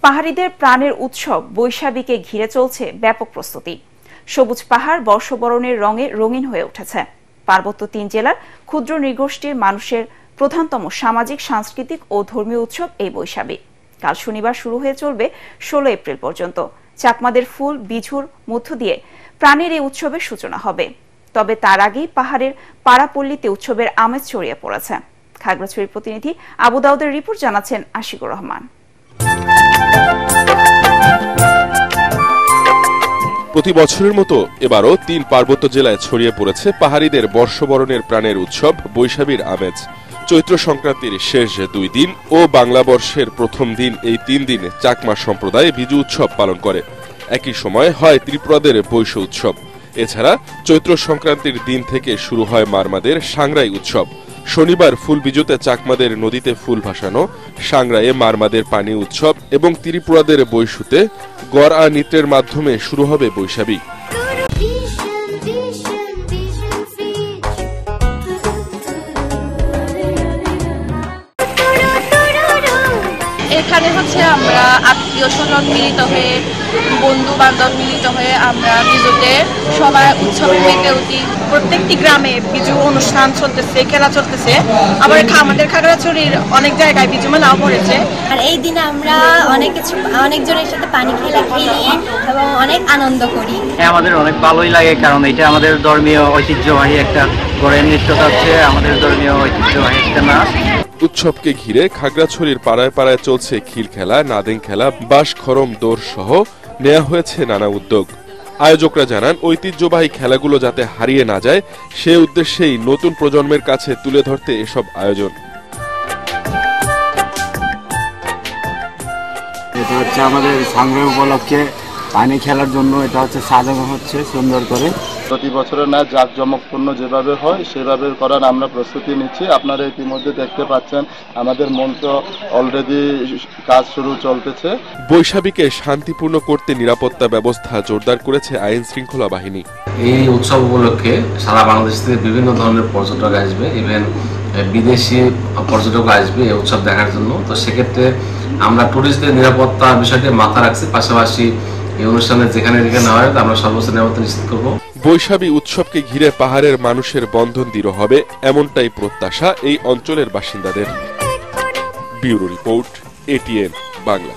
পাহাড়িদের প্রাণের উৎসব বৈশাখীকে ঘিরে চলছে ব্যাপক প্রস্তুতি। সবুজ পাহাড় বর্ষবরণের রঙে রঙিন হয়ে উঠেছে। পার্বত্য ৩ জেলার ক্ষুদ্র নৃগোষ্ঠীর মানুষের প্রধানতম সামাজিক, সাংস্কৃতিক ও ধর্মীয় উৎসব এই বৈশাখী। কাল শনিবার শুরু হয়ে চলবে ১৬ এপ্রিল পর্যন্ত। চাকমাদের ফুল বিঝুর মধ্য দিয়ে প্রাণের এই উৎসবের সূচনা হবে। তবে তার আগেই পাহাড়ের পাড়াপল্লীতে উৎসবের আমেজ ছড়িয়ে পড়েছে। খাগড়াছড়ির প্রতিনিধি আবু দাউদের রিপোর্ট জানাচ্ছেন আশিকুর রহমান। প্রতি বছরের মতো এবারও ৩ পার্বত্য জেলায় ছড়িয়ে পড়েছে পাহাড়িদের বর্ষবরণের প্রাণের উৎসব বৈশাখীর আমেজ। চৈত্র সংক্রান্তির শেষ ২ দিন ও বাংলা বর্ষের প্রথম দিন, এই ৩ দিন চাকমা সম্প্রদায় বিজু উৎসব পালন করে। একই সময় হয় ত্রিপুরাদের বৈশ উৎসব। এছাড়া চৈত্র সংক্রান্তির দিন থেকে শুরু হয় মারমাদের সাংরাই উৎসব। শনিবার ফুল বিজুতে চাকমাদের নদীতে ফুল ভাসানো, সাংরায়ে মারমাদের পানি উৎসব এবং ত্রিপুরাদের বৈশুতে গড় আ নৃত্যের মাধ্যমে শুরু হবে বৈশাখী। এখানে আমরা আত্মীয় স্বজন মিলিত হয়ে, বন্ধু বান্ধব মিলিত হয়ে আমরা বিজুতে সবাই উৎসবে মেতে উঠি। প্রত্যেকটি গ্রামে বিজু অনুষ্ঠান চলতেছে, খেলা চলতেছে। আবার আমাদের খাগড়াছড়ির অনেক জায়গায় বিজু মেলাও পড়েছে। আর এই দিনে আমরা অনেকজনের সাথে পানি খেলা খেলি এবং অনেক আনন্দ করি। আমাদের অনেক ভালোই লাগে, কারণ এটা আমাদের ধর্মীয় ঐতিহ্যবাহী একটা গড়ের নৃত্য আছে, আমাদের ধর্মীয় ঐতিহ্যবাহী একটা নাচ। উৎসবকে ঘিরে খাগড়াছড়ির পাড়ায় পাড়ায় চলছে খিল খেলা, নাদেং খেলা, বাঁশ খরম দৌড় সহ নেওয়া হয়েছে নানা উদ্যোগ। আয়োজকরা জানান, ঐতিহ্যবাহী খেলাগুলো যাতে হারিয়ে না যায় সে উদ্দেশ্যেই নতুন প্রজন্মের কাছে তুলে ধরতে এসব আয়োজন। এটা হচ্ছে আমাদের সংগ্রাম উপলক্ষে পানি খেলার জন্য এটা হচ্ছে সাজানো হচ্ছে সুন্দর করে। প্রতি বছরের না জাঁকজমকপূর্ণ যেভাবে হয় সেভাবে করার আমরা প্রস্তুতি নিচ্ছি। আপনারা ইতিমধ্যে দেখতে পাচ্ছেন আমাদের মঞ্চ অলরেডি কাজ শুরু চলতেছে। বৈশাখীকে শান্তিপূর্ণ করতে নিরাপত্তা ব্যবস্থা জোরদার করেছে আইন শৃঙ্খলা বাহিনী। এই উৎসব উপলক্ষে সারা বাংলাদেশ থেকে বিভিন্ন ধরনের পর্যটক আসবে, ইভেন বিদেশি পর্যটক আসবে এই উৎসব দেখার জন্য। তো সেক্ষেত্রে আমরা টুরিস্টদের নিরাপত্তার বিষয়টি মাথা রাখছি, পাশাপাশি এই অনুষ্ঠানে যেখানে হয় আমরা সর্বোচ্চ নিরাপত্তা নিশ্চিত করব। বৈশাখী উৎসবকে ঘিরে পাহাড়ের মানুষের বন্ধন দৃঢ় হবে, এমনটাই প্রত্যাশা এই অঞ্চলের বাসিন্দাদের। Bureau report, ATN Bangla.